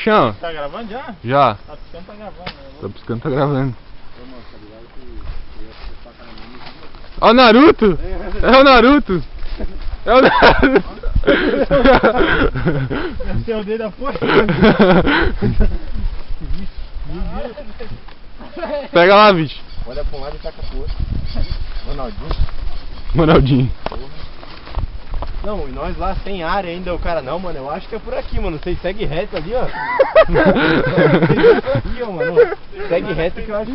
Chama. Tá gravando já? Já. Tá piscando, tá gravando. Né? Tá piscando, tá gravando. Ó o Naruto! É o Naruto! É o Naruto! Esse é o dedo da força. Pega lá, bicho. Olha pra um lado e taca pro outro. Ronaldinho. Não, e nós lá sem área ainda, o cara, não, mano, eu acho que é por aqui, mano. Vocês seguem reto ali, ó. Vocês por aqui, ó, mano. Segue reto que eu acho.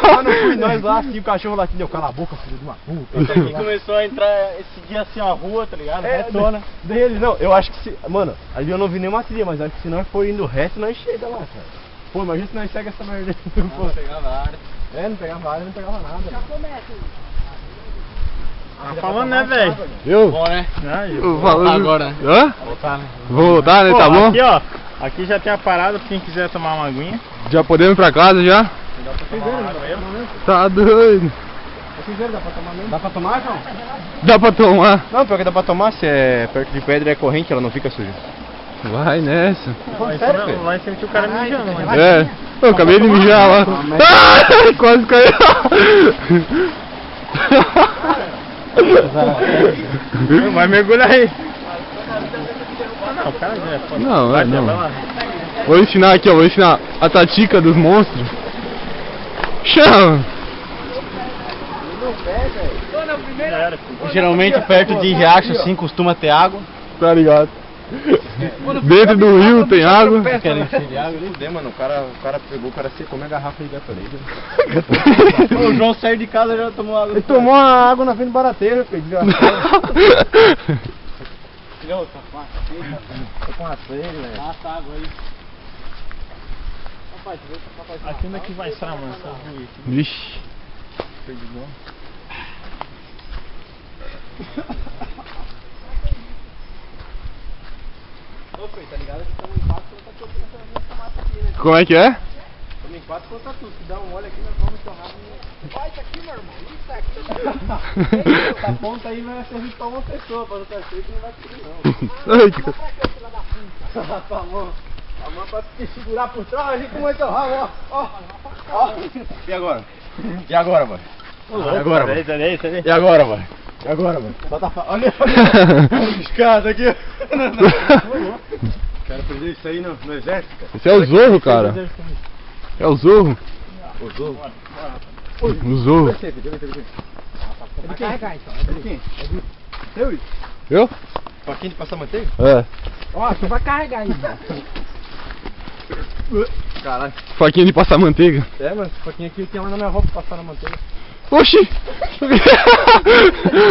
Quando eu fui, nós lá, assim, o cachorro lá que deu, cala a boca, filho de uma puta. Esse aqui começou a entrar, seguir assim a rua, tá ligado? Retona. Daí ele, não, eu acho que se. Mano, ali eu não vi nenhuma trilha, mas acho que se nós for indo reto, nós chega lá, cara. Pô, imagina se nós segue essa merda. Não pegava área. É, não pegava área, não pegava nada. Já começa. Tá falando, né, velho? Eu? Bom, né? Eu falando... Agora, né? Hã? Voltar, né? Vou voltar, né? Pô, Tá bom? Aqui, ó. Aqui já tem a parada pra quem quiser tomar uma aguinha. Já podemos ir pra casa já? Tá doido. Dá pra tomar mesmo? Dá pra tomar, João? Dá pra tomar? Não, pior que dá pra tomar, se é perto de pedra é corrente, ela não fica suja. Vai nessa. Lá em cima tinha o cara mijando, mano. É. Eu acabei de mijar lá. Ah, quase caiu. Vai mergulhar aí. Não, o cara já é foda. Não, vai, não. Vai lá. Vou ensinar aqui, ó. Vou ensinar a tática dos monstros. Chama! Já era, Geralmente perto de riacho assim costuma ter água. Tá ligado? Dentro do rio tem água. Querem encher de água, nem dê, mano. O cara pegou, o cara secou minha garrafa de Gatorade. O João saiu de casa e já tomou água. Ele tomou a água na frente do barateiro, filho. Tirou, safado. Tô com a sede, velho. Passa água aí. Aqui onde é que vai estar, mano? Essa rua aqui. Vixe. Foi de bom. Ô, Fê, tá ligado que estamos em 4 contra tudo nessa mata aqui, né? Como é que é? Estamos em 4 contra tudo. Se dá um olho aqui, nós vamos torrar. Vai, isso aqui, meu irmão. Isso aqui. Essa ponta aí vai servir pra uma pessoa, pra outra coisa não vai servir, não. Ai, que... Tua mão. A mão pra te segurar por trás, ali com o teu rabo, ó. E agora? E agora, mano? E agora, mano? E agora, mano? E agora, mano? Só tá olha os caras aqui. Quero aprender isso aí no exército, cara. Esse é o Zorro, cara. É o Zorro. O Zorro? O Zorro. É de quem? É de quem? É de teu, isso? Eu? Faquinha de passar manteiga? É. Ó, você vai carregar aí. Caralho. Faquinha de passar manteiga. É, mas essa faquinha aqui eu tinha lá na minha roupa pra passar na manteiga. Oxi!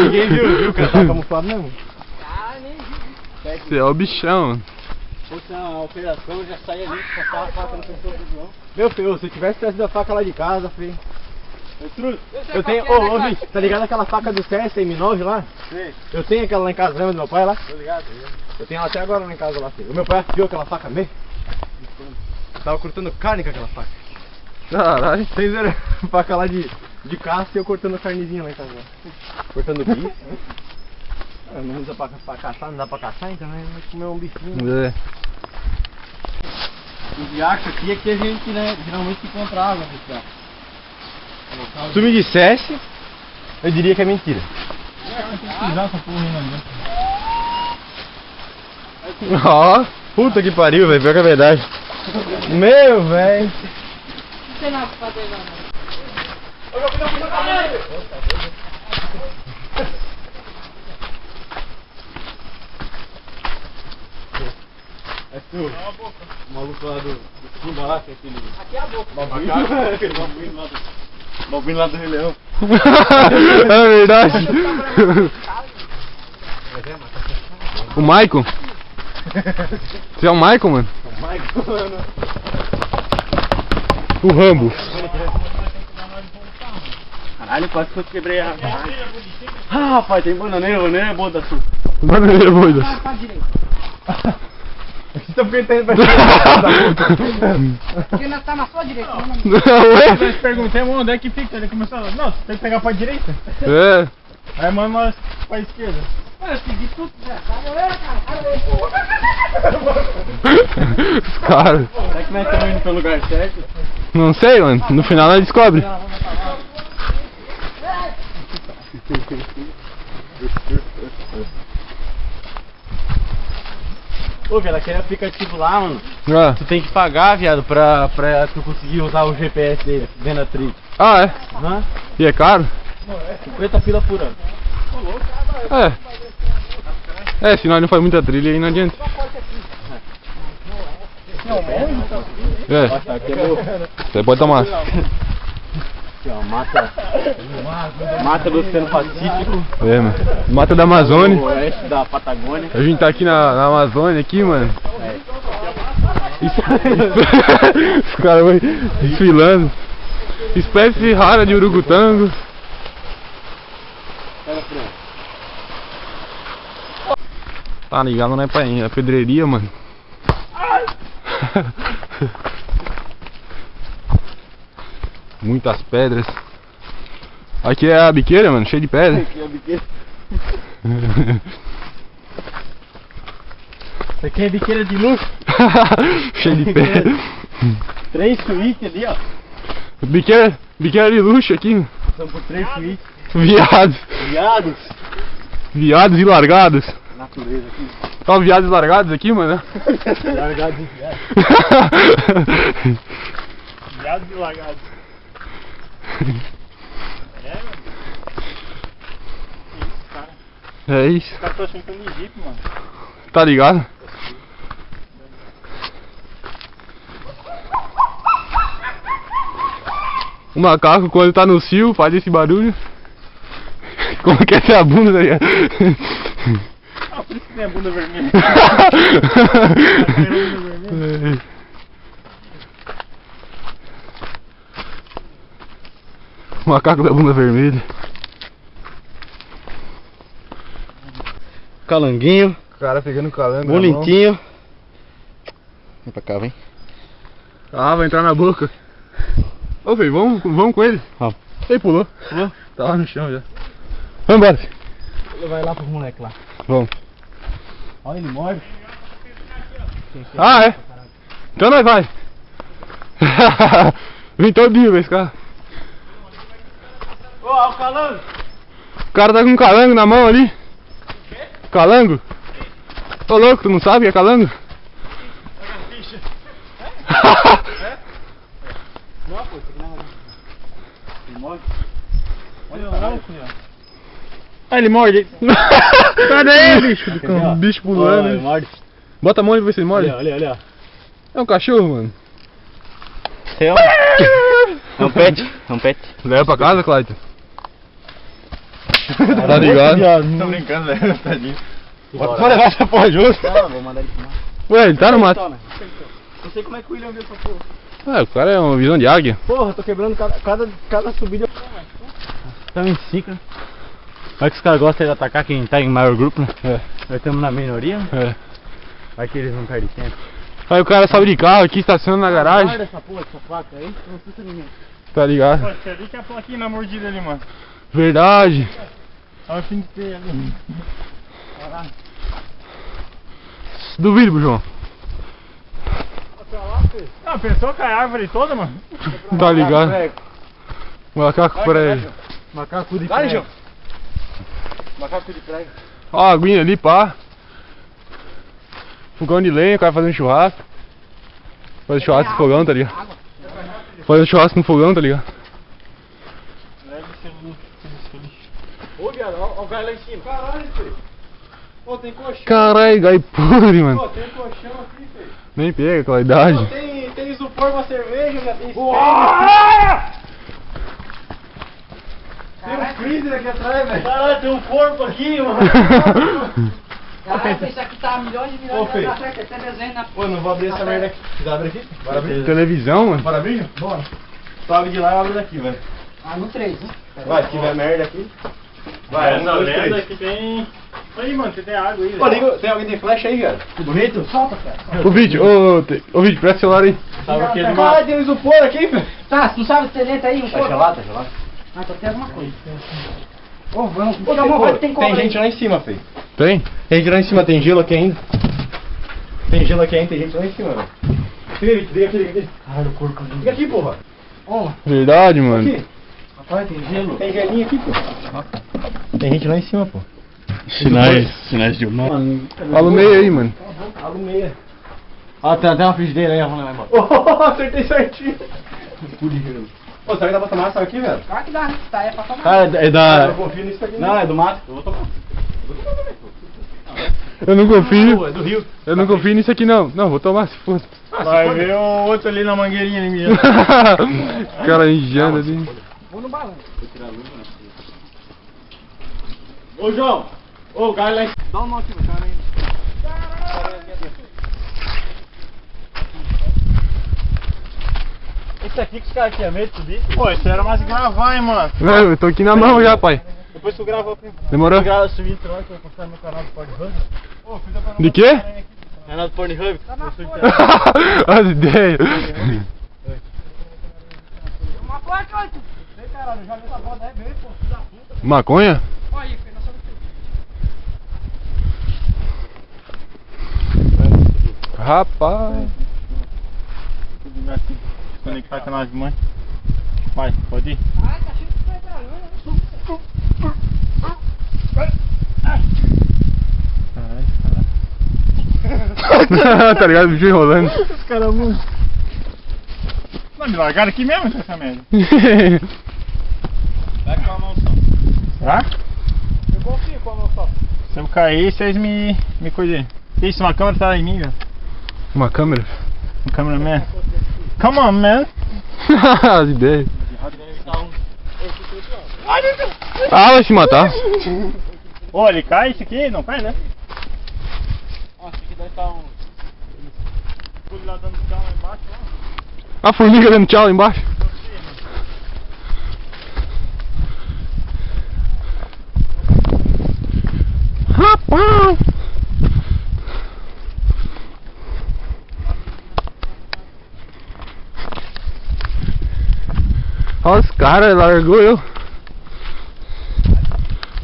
Ninguém viu que eu tava camuflado mesmo? Ah, nem vi. Você é o bichão, mano. Se fosse uma operação, eu já saía ali, passava a faca no pescoço do João. Meu filho, se eu tivesse trazido a faca lá de casa, filho. Eu tenho, ô, bicho, tá ligado aquela faca do CS M9 lá? Sim. Eu tenho aquela lá em casa, lembra do meu pai lá? Tô ligado, Eu tenho ela até agora lá em casa lá, filho. O meu pai viu aquela faca mesmo? Tava cortando carne com aquela faca. Caralho. Vocês viram a faca lá de caça e eu cortando carnezinha lá em casa. Lá. Cortando bife. Não usa pra caçar, não dá pra caçar, então nós vamos comer um bifinho. É. O riacho aqui é que a gente, né, geralmente encontra água, pessoal. Se tu me dissesse, eu diria que é mentira. Ó, puta que pariu, velho, pior que é verdade. Meu, velho. Não tem nada pra fazer, não. É tu, o maluco lá do Simba lá, que é aquele... Aqui é a boca. Aquele babuíno lá do... Babuíno lá do Rei Leão. É verdade. O Michael? Você é o Michael, mano? O Rambo. Caralho, quase que eu quebrei a... Ah, rapaz, tem bananeira, bananeira é boa da sua. Bananeira boidas. Pra direita. Então por que tá indo pra Porque nós tá na sua direita, não na minha. Ué? Nós perguntamos onde é que fica, ele começou a falar, não, você tem que pegar pra direita. É. Aí manda nós pra esquerda. Eu segui tudo, né? Os caras. Será que nós estamos indo pelo lugar certo? Não sei, mano. No final nós descobre. Ô, viado, aquele aplicativo lá, mano, Ah, tu tem que pagar, viado, pra tu conseguir usar o GPS dele dentro da trilha. ah é? Aham. E é caro? 50 pila por ano. É. É, se nós não faz muita trilha aí não adianta. É, Nossa, aqui é meu. você pode tomar. Aqui, ó, mata do Oceano Pacífico, É, mano. Mata da o Amazônia. oeste da Patagônia. A gente tá aqui na Amazônia aqui, mano. Os caras vão desfilando. Espécie rara de urugutango. Tá ligado, não é pra ir, é pedreria, mano. Muitas pedras. Aqui é a biqueira, mano, cheio de pedra. Aqui é a biqueira. Isso aqui é biqueira de luxo. Cheio de pedra. 3 suítes ali, ó. Biqueira de luxo aqui. São por 3 suítes. Viados. Viados. Viados e largados. Natureza aqui. Ó, viados largados aqui, mano. Largados e viados. Viados e largados. É isso. Os caras estão achando que eu me jipe, mano. Tá ligado? O macaco, quando tá no cio, faz esse barulho. Como que é essa bunda, tá ligado? Ah, por isso que tem a bunda vermelha. O macaco da bunda vermelha. Calanguinho, O cara pegando calango. bonitinho. Vem pra cá, vem. Ah, vai entrar na boca. Ô, filho, vamos com ele. Vamos. Ele pulou. Pulou? Tá lá no chão já. Vambora, filho. Ele vai lá pros moleques lá. Vamos. Olha, ele morde. Ah, é? Então nós vai. Vem todo dia esse cara. Ô, olha o calango. O cara tá com um calango na mão ali. Calango? Ô louco, tu não sabe que é calango? Não, pô, isso aqui não é nada. Ele morde. Olha o louco, ó. Ah, ele morde. Sai daí, bicho. Quer ver, ó? Bicho Ó, pulando. ele morde. Bota a mão e vê se ele morde. Olha, olha, olha. É um cachorro, mano. Seu. É um pet. É um pet. Leva pra casa, Clayton. Tá ligado? Tô brincando, velho. Tadinho. Pode levar essa porra junto. Não, vou mandar ele fumar. Ué, ele tá no mato. Não sei como é que o William viu essa porra. É, o cara é uma visão de águia. Porra, tô quebrando cada subida. Estamos em ciclo. Olha que os caras gostam de atacar quem tá em maior grupo, né? É. Nós estamos na minoria. É. Vai que eles não perdem tempo. Aí o cara sobe de carro aqui, estaciona na garagem. Guarda essa porra, essa faca aí, não assusta ninguém. Tá ligado? Poxa, ali que a plaquinha na mordida ali, mano. Verdade. Olha o fim de ter ali. Duvido, João. Ah, pensou que a árvore toda, mano? Tá ligado? Macaco prego. Macaco de Vai, prego. João. Macaco de prego. Ó, a aguinha ali, pá. Fogão de lenha, o cara fazendo churrasco. Fazer churrasco no fogão, tá ligado? Fazer churrasco no fogão, tá ligado? Leve seu lixo. Ô, viado, ó o galho lá em cima. Caralho, filho. Ô, tem colchão. Caralho, gai podre, Ô, mano. tem colchão aqui, filho. Nem pega aquela idade. Ô, tem isopor pra cerveja, já tem espelho. Tem um freezer aqui atrás, velho. Caralho, tem um corpo aqui, mano. Caraca, isso aqui tá milhões de milhões Ô, de Fê. anos atrás, até desenho na Pô, não vou abrir essa merda aqui. Você abre aqui? Bora abrir? Televisão, mano. Bora abrir? Bora. Tu abre de lá e eu abro daqui, velho. Ah, no 3, né? Vai, se tiver merda aqui. Vai, Essa 1, 2, lenda 3. que tem... Aí, mano, você tem água aí, Pô, velho. liga, tem alguém tem flash aí, cara? Que bonito. Solta, cara. Ô, vídeo, ô, vídeo, presta o celular aí. Sabe o que é Caralho, tem um isopor aqui, velho. Tá, tu sabe se tem letra aí? Um Tá pouco? gelado, tá gelado? Ah, então tem alguma coisa. Ô, vamos Ô, puxar uma pô, vai que tem cobra tem aí. gente lá em cima, Fê. Tem? Tem gente lá em cima, tem gelo aqui ainda. Tem gelo aqui ainda, tem gente lá em cima, velho. Fica aqui. Ai, o corpo. Fica aqui, porra. Ó, Verdade, mano. aqui. Rapaz, tem gelo. Tem gelinho aqui, pô. Tem gente lá em cima, pô. Sinais de humor. Fala o meio aí, mano. Alumeia. Ah, tem até uma frigideira aí, vamos lá embora. Oh, acertei certinho. Ô, será que dá pra tomar essa aqui, velho? Claro que dá, né? Tá, é pra tomar. Ah, é da... Eu confio nisso aqui. Não, é do mato. Eu vou tomar. Eu não confio. É do rio. Eu não confio nisso aqui não. Não, vou tomar se for. Vai ver o outro ali na mangueirinha ali mesmo. Cara enjando ali. Vou no balanço. Ô, João. Ô, o cara lá em cima. Dá um nó aqui no cara aí. Esse aqui que os caras tinham medo de subir. Pô, isso era mais gravar, hein, mano. Não, eu tô aqui na mão já, pai. Depois tu grava aqui. Demorou? Grava subir troca, eu vou postar no meu canal do Pornhub. Ô, fiz a canal De quê? Canal do Pornhub. As ideias. Uma placa, olha. Ei, caralho, joga essa bola daí, vem, pô. Filho da puta. Maconha? Olha aí, filho, nós somos tudo. Rapaz. Assim, conectar com a mãe. Vai, pode ir. Ai, tá cheio de Caralho, Tá ligado? O bicho enrolando. os caras vão. Não, me largaram aqui mesmo essa merda. Vai com a mão só. Tá? Eu confio com a mão só. Se eu cair, vocês me cuidem. Isso, uma câmera tá em mim, velho. Uma câmera. Um cameraman. Come on, man. As ideias. Ah, vai se matar. Ô, ele cai isso aqui? Não cai, né? Ó, esse aqui deve estar um... Tudo lá dando tchau lá embaixo, ó. A formiga dando tchau lá embaixo. Rapaz! Olha os caras, largou eu.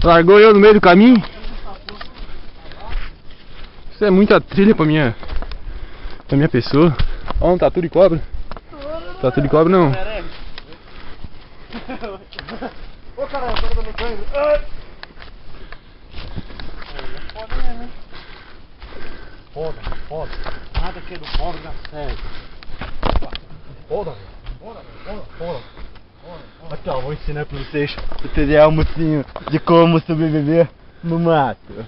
Largou eu no meio do caminho. Isso é muita trilha pra minha pessoa. Olha um tatu de cobra. Tatu de cobra não. Ô, caralho, agora eu tô no banho. Foda. Nada que é do pobre dá certo. Foda. Aqui, ó, vou ensinar pra vocês o tutorial mocinho de como sobreviver no mato.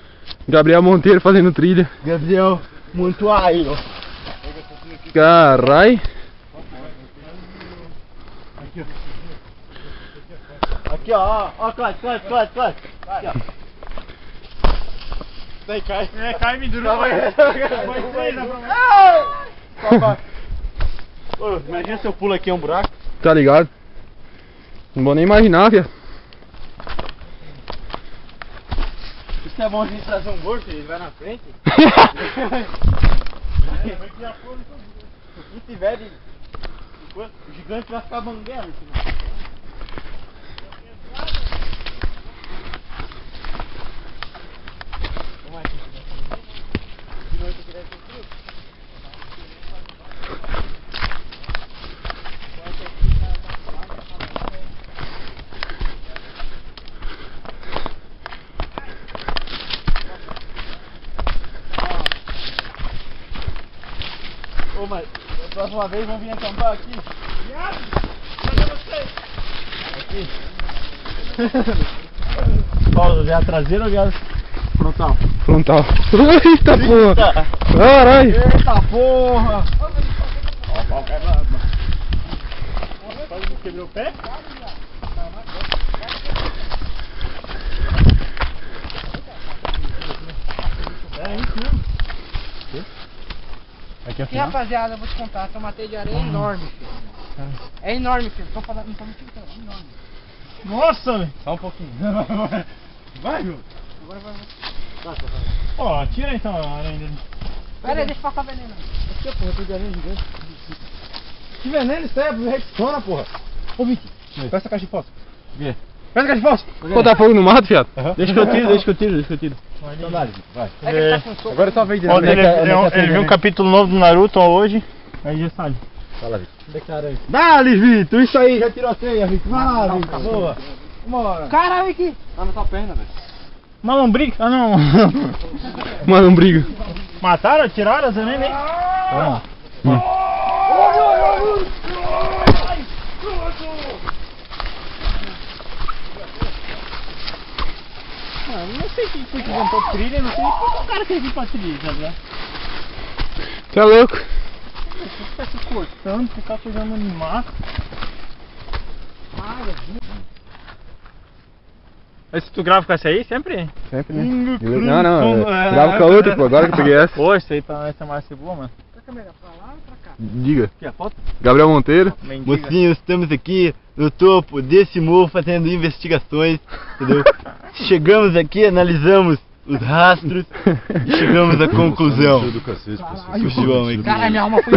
Gabriel Monteiro fazendo trilha. Gabriel, muito aí, ó. Carai. Aqui, ó, corte. Aqui, ó. Daí cai. É, cai e me dura. Ô, imagina se eu pulo aqui, é um buraco. Tá ligado? Não vou nem imaginar, viado. Isso é bom a gente trazer um gordo, ele vai na frente. Se tiver de... O gigante vai ficar banguela. Ô, mas da próxima vez vão vir acampar aqui. Aqui. Qual, viado traseiro ou viado frontal? Frontal. Eita porra. Caralho. Eita porra! Quase quebrou o pé? Aqui, Aqui, rapaziada, eu vou te contar. Essa matéria de areia é enorme, filho. É enorme, filho. Tô falando, não tô mentindo, é enorme. Nossa, velho. Só um pouquinho. Vai, meu. Agora vai. Ó, tira então a aranha dele. Pera aí, deixa eu passar veneno. Aqui, porra, tem veneno gigante. Que veneno isso aí? É Rexona, porra. Ô, Vicky, pega essa caixa de fósforo. Pega a caixa de fósforo. Botar fogo no mato, fiado. Deixa que eu tiro. Então dá, vai. É que ele tá com soco. Agora é só vez de Ontem ele viu um capítulo novo do Naruto hoje. Aí já sabe. Fala, Vitor. Dá-lhe, Vitor. Isso aí, já tirou a ceia, Vitor. Vai lá, Vitor. Boa. Vambora. Caralho, aqui. Tá na tua perna, velho. Malombriga? Ah, não. Mano, não briga. Mataram? Tiraram? Você nem nem. Vamos lá. Não sei quem foi que inventou trilha, não sei nem por que o cara quer vir pra trilha, tá ligado? Você é louco? Ficar se cortando, ficar pegando no mato. Mas tu grava com essa aí sempre? Sempre, né? Não, não. Grava com a outra, pô. Agora que eu peguei essa. Pô, isso aí pra essa massa é boa, mano. Tá com a câmera pra lá ou pra cá? Diga. Aqui a foto? Gabriel Monteiro. Mendiga. Mocinhos, estamos aqui no topo desse morro fazendo investigações, entendeu? Chegamos aqui, analisamos os rastros e chegamos à conclusão. O João aqui. Caralho, minha alma foi.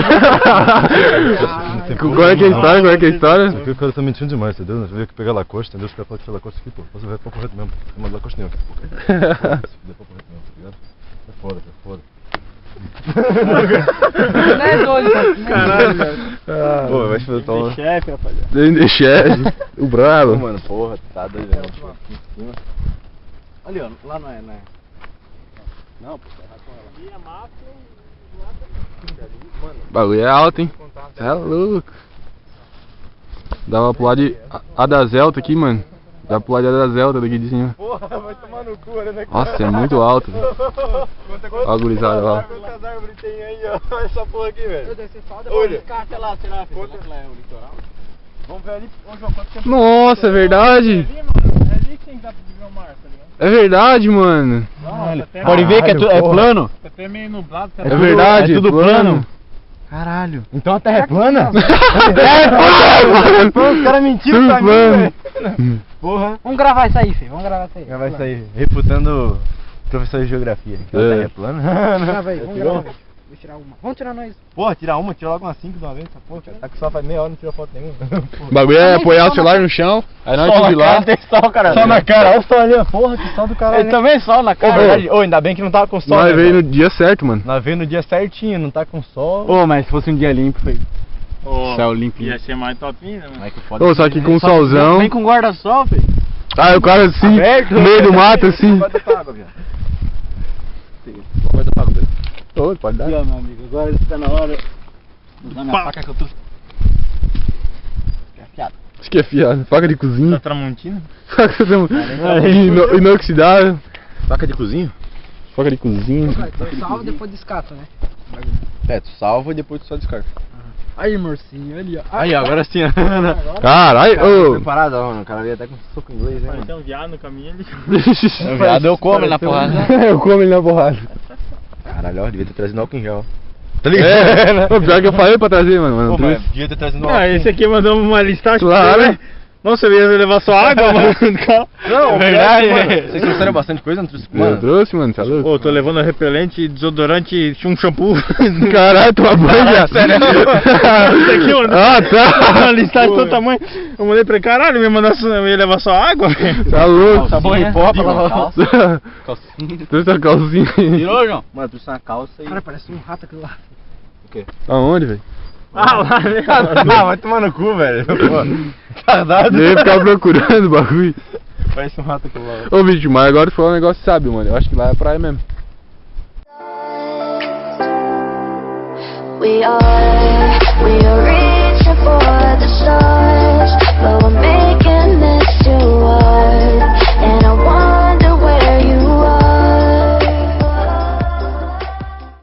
Qual é que é a história? Qual é que é a história? Porque o cara tá mentindo demais, entendeu? Eu veio aqui pegar Lacoste, entendeu? Os caras falam que foi Lacoste aqui, pô. Você vai pra correto mesmo. Não manda Lacoste nenhum aqui, pô. Deu pra correto mesmo, tá ligado? É foda, é foda. Não é doido, Caralho, velho. Pô, vai fazer tão... Chefe, rapaziada. Chefe, o brabo. Mano, porra, tá doido, velho. Aqui em cima. Ali, ó, lá não é, não é. Não, pô, tá com ela. O bagulho é alto, hein? Cê é louco. Dava pro lado de a da Zelta aqui, mano. Dá pro lado da Zelta daqui de cima. Porra, vai tomar no cu, né? Nossa, é muito alto. Olha a gurizada lá. Quantas árvores tem aí, ó? Olha essa porra aqui, velho. Meu Deus, você fala Olha. depois ficar até lá, será? Será que lá é o litoral? Vamos ver ali. Ô, João, quanto tempo? Nossa, é verdade. Ali, mano, é ali que tem que dar pra ver o mar, tá ligado? É verdade, mano. Pode ver que é plano? Tá até meio nublado, tá É verdade. é tudo plano. Caralho. Então a terra é plana? É, Os caras mentiram pra mim, velho. Porra. Vamos gravar isso aí, filho. Vamos gravar isso aí. Já vai sair refutando o professor de geografia. Então a terra é plana? Grava aí, vamos gravar. Vou tirar uma. Vamos tirar nós. Porra, tira logo umas 5 de uma vez, essa porra. Tá com só faz meia hora, não tirou foto nenhuma. O bagulho é apoiar o celular no chão, aí nós subir lá. Tem sol, cara. Sol na cara, olha o sol ali, ó. Porra, que sol do caralho. Ele também sol na cara. verdade. Ô, ainda bem que não tava com sol. Nós né, veio velho? no dia certo, mano. Nós veio no dia certinho, não tá com sol. Ô, mas se fosse um dia limpo, foi. Ô, Céu limpinho. ia ser mais top ainda, mano. Ai, que foda. Ô, só que com solzão. Vem com guarda-sol, filho. Ah, o cara assim, no meio do mato assim. Pode dar água, viado. Pode dar água, velho. Ô, pode dar. Aqui, ó, meu amigo. Agora está na hora de usar minha Pá. faca que eu tô... Afiado. Isso que é fiado. Faca de Da cozinha. Tramontina? Faca inoxidável. Faca de cozinha? Faca de cozinha. Tu salva depois descata, né? É, tu salva e depois tu só descarta. Aí, morcinho, ali, ó. Aí, agora sim. Caralho, ô. Preparado, mano. O cara ali até com soco inglês, né, Vai ter um viado no caminho ali. O viado eu como ele na porrada. Eu como ele na porrada. Caralho, ó, devia ter trazido álcool em gel. Tá ligado? É, o pior que eu falei pra trazer, mano. Mas não Pô, mas trouxe. devia ter trazido Ah, esse aqui mandou uma listagem. Claro. né? Nossa, eu ia levar só água, mano. Não, É verdade. Vocês trouxeram bastante coisa, não trouxe? Eu trouxe, mano, tá louco? Ô, tô levando repelente, desodorante, um shampoo. Caralho, tua banha. Isso aqui, mano. Ah, tá. Uma listagem do tamanho. Eu mandei pra ele, caralho, eu ia levar só água, velho. Tá louco. Sabão em pó pra lavar calça. Trouxe a calcinha. Tirou, João? Mano, trouxe uma calça e... Cara, parece um rato aquilo lá. Aonde, velho? Ah, lá, né? Ah, vai tomar no cu, velho. Pô, tardado. Eu ia ficar procurando o bagulho. Parece um rato aquilo lá. Ô, bicho, mas agora tu falou um negócio sábio, mano. Eu acho que lá é praia mesmo. We are reaching for the stars, but we're